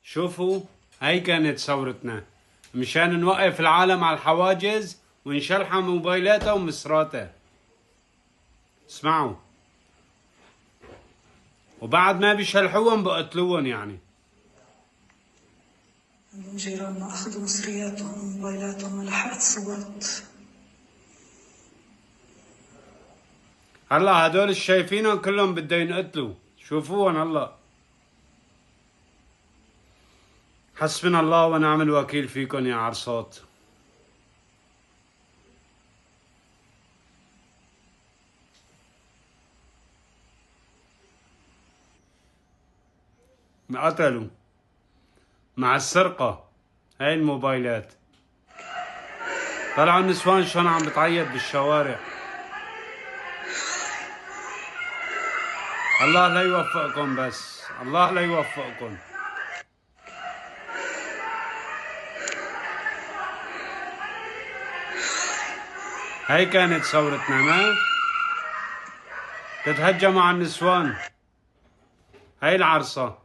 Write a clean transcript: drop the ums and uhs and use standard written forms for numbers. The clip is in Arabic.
شوفوا، هاي كانت ثورتنا مشان نوقف العالم على الحواجز ونشلحها موبايلاتها ومسراتها. اسمعوا، وبعد ما بيشلحوهم بقتلوهم يعني. عندهم جيراننا أخذوا مصرياتهم وموبايلاتهم، ما لحقت صورت. هلا هدول الشايفينهم كلهم بده ينقتلوا، شوفوهم هلا. حسبنا الله ونعم الوكيل فيكم يا عرصات. قتلوا مع السرقة هاي الموبايلات. طلعوا النسوان شلون عم بتعيط بالشوارع. الله لا يوفقكم، بس الله لا يوفقكم. هاي كانت ثورتنا، ما تتهجموا على النسوان. هاي العرصة.